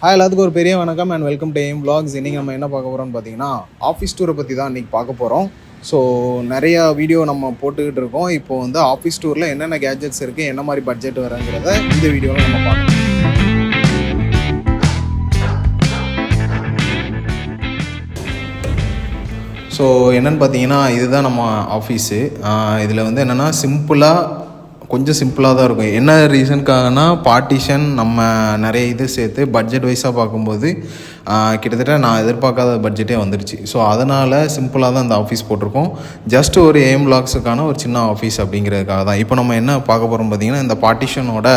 எல்லாத்துக்கும் ஒரு பெரிய வணக்கம் and welcome to aim vlogs. இன்றைக்கி நம்ம என்ன பார்க்க போகிறோம்னு பார்த்தீங்கன்னா ஆஃபீஸ் டூரை பற்றி தான் இன்றைக்கி பார்க்க போகிறோம். ஸோ நிறையா வீடியோ நம்ம போட்டுக்கிட்டு இருக்கோம். இப்போ வந்து ஆஃபீஸ் டூரில் என்னென்ன கேஜெட்ஸ் இருக்குது, என்ன மாதிரி பட்ஜெட் வரங்கிறத இந்த வீடியோவில் நம்ம பார்க்கலாம். ஸோ என்னென்னு பார்த்தீங்கன்னா இதுதான் நம்ம ஆஃபீஸு. இதில் வந்து என்னென்னா கொஞ்சம் சிம்பிளாக தான் இருக்கும். என்ன ரீசனுக்காகனா பார்ட்டிஷன் நம்ம நிறைய இது சேர்த்து பட்ஜெட் வைஸாக பார்க்கும்போது கிட்டத்தட்ட நான் எதிர்பார்க்காத பட்ஜெட்டே வந்துடுச்சு. ஸோ அதனால் சிம்பிளாக தான் இந்த ஆஃபீஸ் போட்டிருக்கோம். ஜஸ்ட் ஒரு எய்ம் vlogsக்கான ஒரு சின்ன ஆஃபீஸ் அப்படிங்கிறதுக்காக தான். இப்போ நம்ம என்ன பார்க்க போகிறோம் பார்த்தீங்கன்னா இந்த பார்ட்டிஷனோட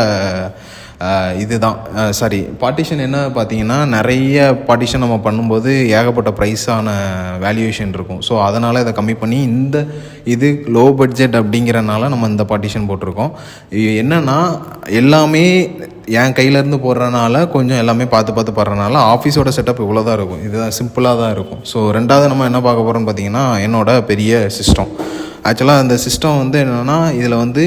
பார்ட்டிஷன் என்ன பார்த்தீங்கன்னா நிறைய பார்ட்டிஷன் நம்ம பண்ணும்போது ஏகப்பட்ட ப்ரைஸான வேல்யூவேஷன் இருக்கும். ஸோ அதனால் இதை கம்மி பண்ணி இது லோ பட்ஜெட் அப்படிங்கிறனால நம்ம இந்த பார்ட்டிஷன் போட்டிருக்கோம். என்னென்னா எல்லாமே என் கையிலேருந்து போடுறனால கொஞ்சம் எல்லாமே பார்த்து படுறனால ஆஃபீஸோட செட்டப் இவ்வளோ தான் இருக்கும். இதுதான் சிம்பிளாக தான் இருக்கும். ஸோ ரெண்டாவது நம்ம என்ன பார்க்க போகிறோம்னு பார்த்தீங்கன்னா என்னோட பெரிய சிஸ்டம். ஆக்சுவலாக அந்த சிஸ்டம் வந்து என்னென்னா இதில் வந்து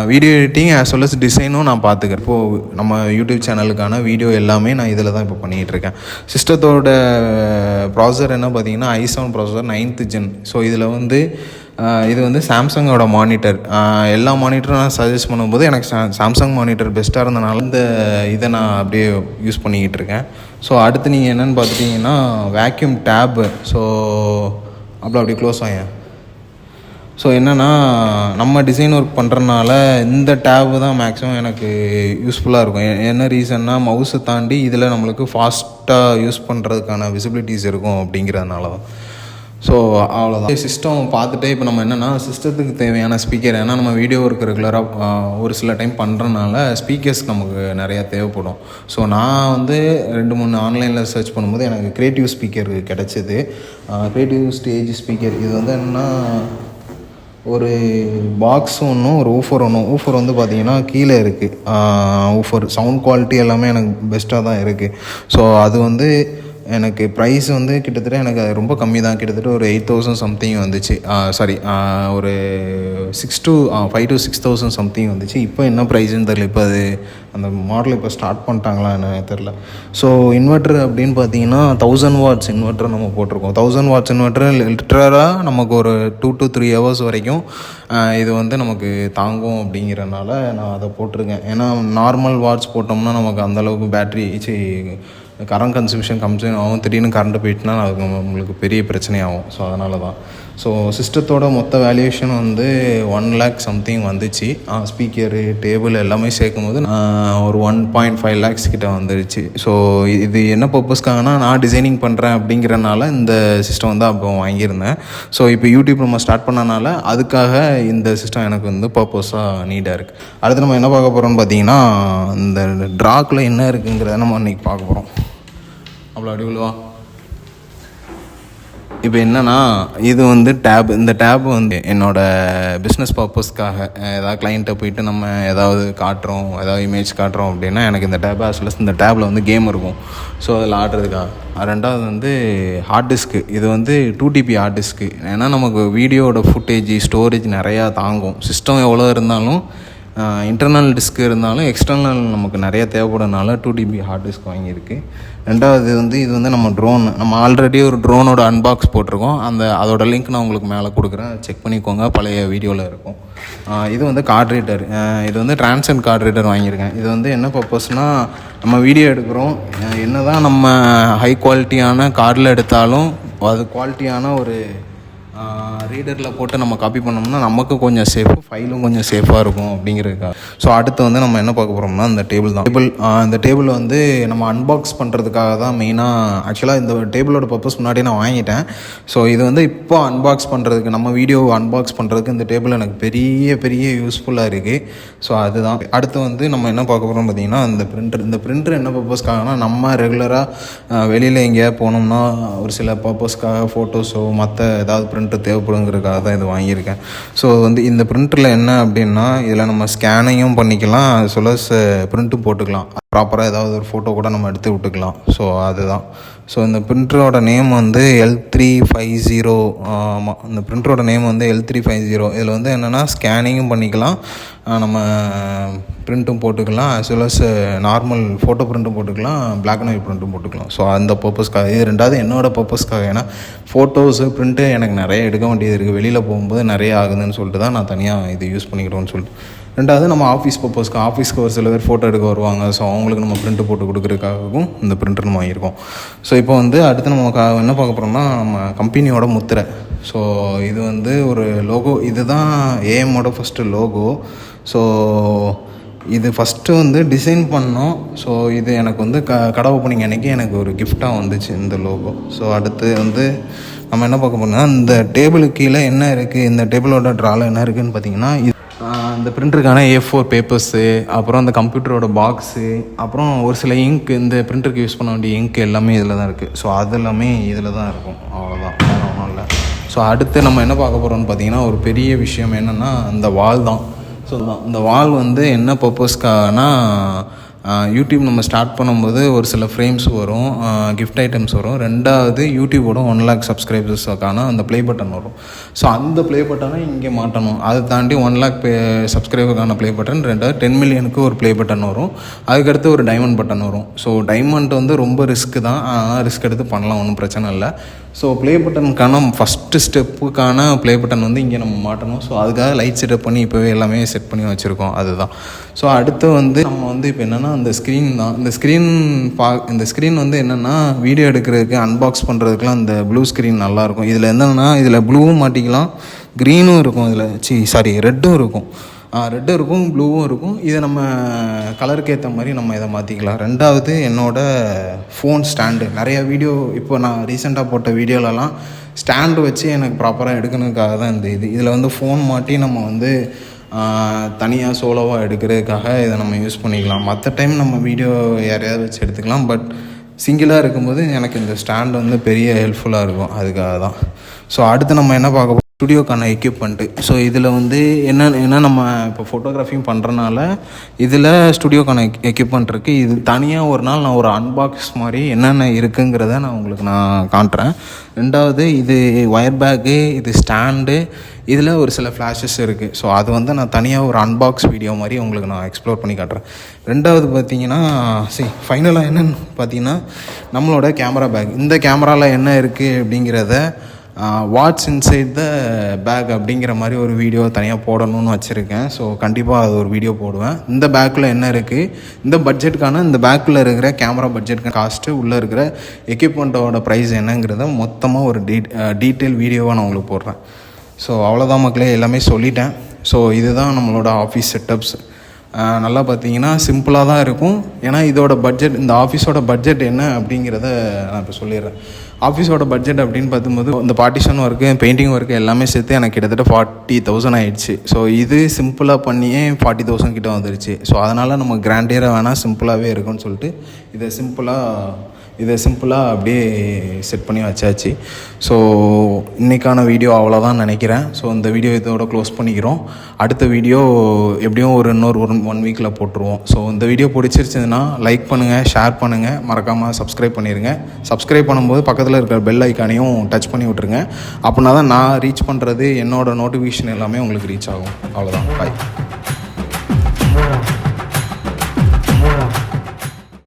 video editing as well as டிசைனும் நான் பார்த்துக்கிறேன். இப்போது நம்ம யூடியூப் சேனலுக்கான வீடியோ எல்லாமே நான் இதில் தான் இப்போ பண்ணிகிட்ருக்கேன். சிஸ்டத்தோட ப்ராசஸர் என்ன பார்த்தீங்கன்னா i7 processor 9th Gen. So இதில் வந்து இது வந்து சாம்சங்கோட மானிட்டர். எல்லா மானிட்டரும் நான் சஜஸ்ட் பண்ணும்போது எனக்கு சாம்சங் மானிட்டர் பெஸ்ட்டாக இருந்தனால இதை நான் அப்படியே யூஸ் பண்ணிக்கிட்டு இருக்கேன். ஸோ அடுத்து நீங்கள் என்னென்னு பார்த்துட்டிங்கன்னா வேக்யூம் டேப்பு. ஸோ அப்படியே க்ளோஸ் ஆகும். ஸோ என்னென்னா நம்ம டிசைன் ஒர்க் பண்ணுறதுனால இந்த டேபு தான் மேக்ஸிமம் எனக்கு யூஸ்ஃபுல்லாக இருக்கும். என்ன ரீசன்னா மவுஸை தாண்டி இதில் நம்மளுக்கு ஃபாஸ்ட்டாக யூஸ் பண்ணுறதுக்கான விசிபிலிட்டிஸ் இருக்கும் அப்படிங்கிறதுனால தான். ஸோ அவ்வளோதான். சிஸ்டம் பார்த்துட்டே இப்போ நம்ம என்னென்னா சிஸ்டத்துக்கு தேவையான ஸ்பீக்கர், ஏன்னா நம்ம வீடியோ ஒர்க் ரெகுலராக ஒரு சில டைம் பண்ணுறதுனால ஸ்பீக்கர்ஸ் நமக்கு நிறையா தேவைப்படும். ஸோ நான் வந்து 2-3 ஆன்லைனில் சர்ச் பண்ணும்போது எனக்கு க்ரியேட்டிவ் ஸ்பீக்கர் கிடச்சிது. Creative stage speaker. இது வந்து என்னென்னா ஒரு பாக்ஸ் ஒன்றும் ஒரு ஊஃபர் வந்து பார்த்திங்கன்னா கீழே இருக்குது. ஊஃபர் சவுண்ட் குவாலிட்டி எல்லாமே எனக்கு பெஸ்ட்டாக தான் இருக்குது. ஸோ அது வந்து எனக்கு ப்ரைஸ் வந்து கிட்டத்தட்ட எனக்கு அது ரொம்ப கம்மி தான். கிட்டத்தட்ட ஒரு 8,000 சம்திங் வந்துச்சு. ஒரு 5,000 to 6,000 சம்திங் வந்துச்சு. இப்போ என்ன ப்ரைஸுன்னு தெரியல. இப்போ அது அந்த மாடல் இப்போ ஸ்டார்ட் பண்ணிட்டாங்களா என்னன்னு தெரில. ஸோ இன்வெர்ட்ரு அப்படின்னு பார்த்தீங்கன்னா 1000 watts இன்வெர்ட்ரு நம்ம போட்டிருக்கோம். 1000 watts இன்வெர்ட்ரு லிட்டராக நமக்கு ஒரு 2 to 3 hours வரைக்கும் இது வந்து நமக்கு தாங்கும் அப்படிங்கிறனால நான் அதை போட்டிருக்கேன். ஏன்னா நார்மல் வாட்ச் போட்டோம்னா நமக்கு அந்தளவுக்கு பேட்ரி கரண்ட் கன்சம்ஷன் ஆகும். திடீர்னு கரண்ட்டு போயிட்டுனா அது நம்மளுக்கு பெரிய பிரச்சனையாகும். ஸோ அதனால தான். ஸோ சிஸ்டத்தோட மொத்த வேல்யூவேஷன் வந்து 1 lakh சம்திங் வந்துச்சு. ஸ்பீக்கரு டேபிள் எல்லாமே சேர்க்கும் போது ஒரு 1.5 lakhs கிட்ட வந்துருச்சு. ஸோ இது என்ன பர்பஸ்க்காகனா நான் டிசைனிங் பண்ணுறேன் அப்படிங்கிறனால இந்த சிஸ்டம் வந்து அப்போ வாங்கியிருந்தேன். ஸோ இப்போ யூடியூப் நம்ம ஸ்டார்ட் பண்ணனால அதுக்காக இந்த சிஸ்டம் எனக்கு வந்து பர்பஸாக நீடாக இருக்குது. அடுத்து நம்ம என்ன பார்க்க போகிறோம்னு பார்த்தீங்கன்னா இந்த ட்ராக்கில் என்ன இருக்குங்கிறத நம்ம இன்றைக்கி பார்க்க போகிறோம். அவ்வளோ அடிவுழுவா. இப்போ என்னென்னா இது வந்து இந்த டேப் வந்து என்னோடய பிஸ்னஸ் பர்பஸ்க்காக ஏதாவது கிளைண்ட்டை போயிட்டு நம்ம ஏதாவது இமேஜ் காட்டுறோம் அப்படின்னா எனக்கு இந்த டேப் இந்த டேப்பில் வந்து கேம் இருக்கும். ஸோ அதில் ஆடுறதுக்காக. ரெண்டாவது வந்து ஹார்ட் டிஸ்க்கு. இது வந்து 2TB ஹார்ட் டிஸ்க்கு. ஏன்னா நமக்கு வீடியோட ஃபுட்டேஜ் ஸ்டோரேஜ் நிறையா தாங்கும். சிஸ்டம் எவ்வளோ இருந்தாலும் இன்டர்னல் டிஸ்க் இருந்தாலும் எக்ஸ்டர்னல் நமக்கு நிறைய தேவைப்படுறதுனால 2TB ஹார்ட் டிஸ்க் வாங்கியிருக்கு. ரெண்டாவது வந்து இது வந்து நம்ம ஆல்ரெடி ஒரு ட்ரோனோட அன்பாக்ஸ் போட்டிருக்கோம். அதோட லிங்க் நான் உங்களுக்கு மேலே கொடுக்குறேன், செக் பண்ணிக்கோங்க. பழைய வீடியோவில் இருக்கும். இது வந்து கார்ட் ரீடர். இது வந்து டிரான்சென்ட் கார்ட் ரீடர் வாங்கியிருக்கேன். இது வந்து என்ன பர்பஸ்னால் நம்ம வீடியோ எடுக்கிறோம், என்ன தான் நம்ம ஹை குவாலிட்டியான கார்டில் எடுத்தாலும் அது குவாலிட்டியான ஒரு ரீடரில் போட்டு நம்ம காப்பி பண்ணோம்னா நமக்கு கொஞ்சம் சேஃபு, ஃபைலும் கொஞ்சம் சேஃபாக இருக்கும் அப்படிங்கிறதுக்காக. ஸோ அடுத்து வந்து நம்ம என்ன பார்க்க போகிறோம்னா இந்த டேபிள் தான். இந்த டேபிள் வந்து நம்ம அன்பாக்ஸ் பண்ணுறதுக்காக தான் மெயினாக. ஆக்சுவலாக இந்த டேபிளோட பர்பஸ் முன்னாடி நான் வாங்கிட்டேன். ஸோ இது வந்து இப்போ அன்பாக்ஸ் பண்ணுறதுக்கு, நம்ம வீடியோ அன்பாக்ஸ் பண்ணுறதுக்கு இந்த டேபிள் எனக்கு பெரிய யூஸ்ஃபுல்லாக இருக்குது. ஸோ அதுதான். அடுத்து வந்து நம்ம என்ன பார்க்க போகிறோம் பார்த்தீங்கன்னா இந்த பிரிண்டர் என்ன பர்பஸ்க்காகனா நம்ம ரெகுலராக வெளியில் எங்கேயாவது போனோம்னா ஒரு சில பர்பஸ்க்காக ஃபோட்டோஸோ மற்ற ஏதாவது பிரிண்டர் தேவைப்படுங்கிறதுக்காக தான் இது வாங்கியிருக்கேன். ஸோ வந்து இந்த பிரிண்டரில் என்ன அப்படின்னா இதில் நம்ம ஸ்கேனையும் பண்ணிக்கலாம், சொல்ல பிரிண்ட்டும் போட்டுக்கலாம். ப்ராப்பராக ஏதாவது ஒரு ஃபோட்டோ கூட நம்ம எடுத்து விட்டுக்கலாம். ஸோ அதுதான். ஸோ இந்த பிரிண்டரோட நேம் வந்து L350. ஆமாம், இந்த பிரிண்டரோட நேம் வந்து L350. இதில் வந்து என்னென்னா ஸ்கேனிங்கும் பண்ணிக்கலாம், நம்ம ப்ரிண்ட்டும் போட்டுக்கலாம், as well as normal photo ப்ரிண்ட்டும் போட்டுக்கலாம், பிளாக் அண்ட் ஒயிட் ப்ரிண்ட்டும் போட்டுக்கலாம். ஸோ அந்த பர்பஸ்க்காக இது. ரெண்டாவது என்னோடய பர்பஸ்க்காக, ஏன்னா ஃபோட்டோஸு ப்ரிண்ட்டு எனக்கு நிறைய எடுக்க வேண்டியது இருக்குது, வெளியில் போகும்போது நிறைய ஆகுதுன்னு சொல்லிட்டு தான் நான் தனியாக இது யூஸ் பண்ணிக்கிட்டோன்னு சொல்லிட்டு. ரெண்டாவது நம்ம ஆஃபீஸ் ஆஃபீஸ்க்கு ஒரு சில பேர் ஃபோட்டோ எடுக்க வருவாங்க. ஸோ அவங்களுக்கு நம்ம ப்ரிண்ட்டு போட்டு கொடுக்குறதுக்காகவும் இந்த ப்ரிண்டர் நம்ம வாங்கியிருக்கோம். ஸோ இப்போ வந்து அடுத்து நம்ம என்ன பார்க்க போகிறோம்னா, நம்ம கம்பெனியோட முத்திரை. ஸோ இது வந்து ஒரு லோகோ, இதுதான் ஏஎம்மோட ஃபஸ்ட்டு லோகோ. ஸோ இது ஃபஸ்ட்டு வந்து டிசைன் பண்ணோம். ஸோ இது எனக்கு வந்து கடை ஓப்பனிங் அன்றைக்கி எனக்கு ஒரு கிஃப்டாக வந்துச்சு இந்த லோகோ. ஸோ அடுத்து வந்து நம்ம என்ன பார்க்க போகிறோம்னா, இந்த டேபிளுக்கு கீழே என்ன இருக்குது, இந்த டேபிளோட ட்ராவில் என்ன இருக்குதுன்னு பார்த்தீங்கன்னா, இந்த பிரிண்டருக்கான A4 பேப்பர்ஸு, அப்புறம் அந்த கம்ப்யூட்டரோட பாக்ஸு, அப்புறம் ஒரு சில இங்க், இந்த பிரிண்டருக்கு யூஸ் பண்ண வேண்டிய இங்க் எல்லாமே இதில் தான் இருக்குது. ஸோ அது எல்லாமே இதில் தான் இருக்கும். அவ்வளோதான், வேறு ஒன்றும் இல்லை. ஸோ அடுத்து நம்ம என்ன பார்க்க போகிறோம்னு பார்த்தீங்கன்னா, ஒரு பெரிய விஷயம் என்னென்னா இந்த வால் தான். ஸோ இந்த வால் வந்து என்ன பர்பஸ்க்காகனா, யூடியூப் நம்ம ஸ்டார்ட் பண்ணும்போது ஒரு சில ஃப்ரேம்ஸ் வரும், கிஃப்ட் ஐட்டம்ஸ் வரும். ரெண்டாவது யூடியூபோட 1 lakh சப்ஸ்கிரைபர்ஸுக்கான அந்த ப்ளே பட்டன் வரும். ஸோ அந்த ப்ளே பட்டனை இங்கே மாட்டணும். அதை தாண்டி 1 lakh சப்ஸ்கிரைபருக்கான ப்ளே பட்டன், ரெண்டாவது 10 million ஒரு ப்ளே பட்டன் வரும். அதுக்கடுத்து ஒரு டைமண்ட் பட்டன் வரும். ஸோ டைமண்ட் வந்து ரொம்ப ரிஸ்க்கு தான், ஆனால் ரிஸ்க் எடுத்து பண்ணலாம், ஒன்றும் பிரச்சனை இல்லை. ஸோ ப்ளே பட்டனுக்கான ஃபஸ்ட்டு ஸ்டெப்புக்கான ப்ளே பட்டன் வந்து இங்கே நம்ம மாட்டணும். ஸோ அதுக்காக லைட் செட்டப் பண்ணி இப்போவே எல்லாமே செட் பண்ணி வச்சுருக்கோம், அதுதான். ஸோ அடுத்து வந்து நம்ம வந்து இப்போ என்னென்னா, இந்த ஸ்க்ரீன் தான். இந்த ஸ்க்ரீன் வந்து என்னென்னா, வீடியோ எடுக்கிறதுக்கு, அன்பாக்ஸ் பண்ணுறதுக்குலாம் இந்த ப்ளூ ஸ்க்ரீன் நல்லாயிருக்கும். இதில் என்னென்னா, இதில் ப்ளூவும் மாட்டிக்கலாம், க்ரீனும் இருக்கும், இதில் ரெட்டும் இருக்கும். ரெட்டும் இருக்கும், ப்ளூவும் இருக்கும். இதை நம்ம கலருக்கு ஏற்ற மாதிரி நம்ம இதை மாற்றிக்கலாம். ரெண்டாவது என்னோடய ஃபோன் ஸ்டாண்டு. நிறையா வீடியோ இப்போ நான் ரீசெண்டாக போட்ட வீடியோலலாம் ஸ்டாண்டு வச்சு எனக்கு ப்ராப்பராக எடுக்கணுக்காக தான் இந்த இதில் வந்து ஃபோன் மாட்டி நம்ம வந்து தனியாக சோலோவாக எடுக்கிறதுக்காக இதை நம்ம யூஸ் பண்ணிக்கலாம். மற்ற டைம் நம்ம வீடியோ யாரையாவது வச்சு எடுத்துக்கலாம். பட் சிங்கிளாக இருக்கும்போது எனக்கு இந்த ஸ்டாண்டு வந்து பெரிய ஹெல்ப்ஃபுல்லாக இருக்கும், அதுக்காக தான். ஸோ அடுத்து நம்ம என்ன பார்க்க போகிறோம், ஸ்டுடியோக்கான எக்யூப்மெண்ட்டு. ஸோ இதில் வந்து என்ன நம்ம இப்போ ஃபோட்டோகிராஃபியும் பண்ணுறனால இதில் ஸ்டுடியோக்கான எக்யூப்மெண்ட் இருக்குது. இது தனியாக ஒரு நாள் நான் ஒரு அன்பாக்ஸ் மாதிரி என்னென்ன இருக்குங்கிறத நான் உங்களுக்கு காட்டுறேன். ரெண்டாவது இது ஒயர் பேக்கு, இது ஸ்டாண்டு, இதில் ஒரு சில ஃப்ளாஷஸ் இருக்குது. ஸோ அது வந்து நான் தனியாக ஒரு அன்பாக்ஸ் வீடியோ மாதிரி உங்களுக்கு நான் எக்ஸ்ப்ளோர் பண்ணி காட்டுறேன். ரெண்டாவது பார்த்தீங்கன்னா, ஃபைனலாக என்னென்னு பார்த்தீங்கன்னா, நம்மளோட கேமரா பேக். இந்த கேமராவில் என்ன இருக்குது அப்படிங்கிறத வாட்ஸ் இன்சைட் த பேக் அப்படிங்கிற மாதிரி ஒரு வீடியோ தனியாக போடணும்னு வச்சுருக்கேன். ஸோ கண்டிப்பாக அது ஒரு வீடியோ போடுவேன். இந்த பேக்கில் என்ன இருக்குது, இந்த பட்ஜெட்டுக்கான இந்த பேக்கில் இருக்கிற கேமரா பட்ஜெட்டுக்கு காஸ்ட்டு, உள்ளே இருக்கிற எக்யூப்மெண்ட்டோட ப்ரைஸ் என்னங்கிறத மொத்தமாக ஒரு டீட்டெயில் வீடியோவாக நான் உங்களுக்கு போடுறேன். ஸோ அவ்வளோதான் மக்களே, எல்லாமே சொல்லிட்டேன். ஸோ இதுதான் நம்மளோட ஆஃபீஸ் செட்டப்ஸ். நல்லா பார்த்தீங்கன்னா சிம்பிளாக தான் இருக்கும். ஏன்னா இதோட பட்ஜெட், இந்த ஆஃபீஸோட பட்ஜெட் என்ன அப்படிங்கிறத நான் இப்போ சொல்லிடுறேன். ஆஃபீஸோட பட்ஜெட் அப்படின்னு பார்க்கும்போது இந்த பார்ட்டிஷன் ஒர்க்கு, பெயிண்டிங் ஒர்க்கு எல்லாமே சேர்த்து எனக்கு கிட்டத்தட்ட 40,000 ஆகிடுச்சு. ஸோ இது சிம்பிளாக பண்ணியே 40,000 கிட்ட வந்துடுச்சு. ஸோ அதனால் நம்ம கிராண்டியராக வேணால் சிம்பிளாகவே இருக்குன்னு சொல்லிட்டு இதை சிம்பிளாக அப்படியே செட் பண்ணி வச்சாச்சு. ஸோ இன்றைக்கான வீடியோ அவ்வளோதான் நினைக்கிறேன். ஸோ இந்த வீடியோ இதோட க்ளோஸ் பண்ணிக்கிறோம். அடுத்த வீடியோ எப்படியும் இன்னொரு 1 வீக்கில் போட்டுருவோம். ஸோ இந்த வீடியோ பிடிச்சிருச்சுன்னா லைக் பண்ணுங்கள், ஷேர் பண்ணுங்கள், மறக்காமல் சப்ஸ்கிரைப் பண்ணிடுங்க. சப்ஸ்கிரைப் பண்ணும்போது பக்கத்தில் இருக்கிற பெல் ஐக்கானையும் டச் பண்ணி விட்ருங்க. அப்படின்னா தான் நான் ரீச் பண்ணுறது, என்னோடய நோட்டிஃபிகேஷன் எல்லாமே உங்களுக்கு ரீச் ஆகும். அவ்வளோதான், பாய்.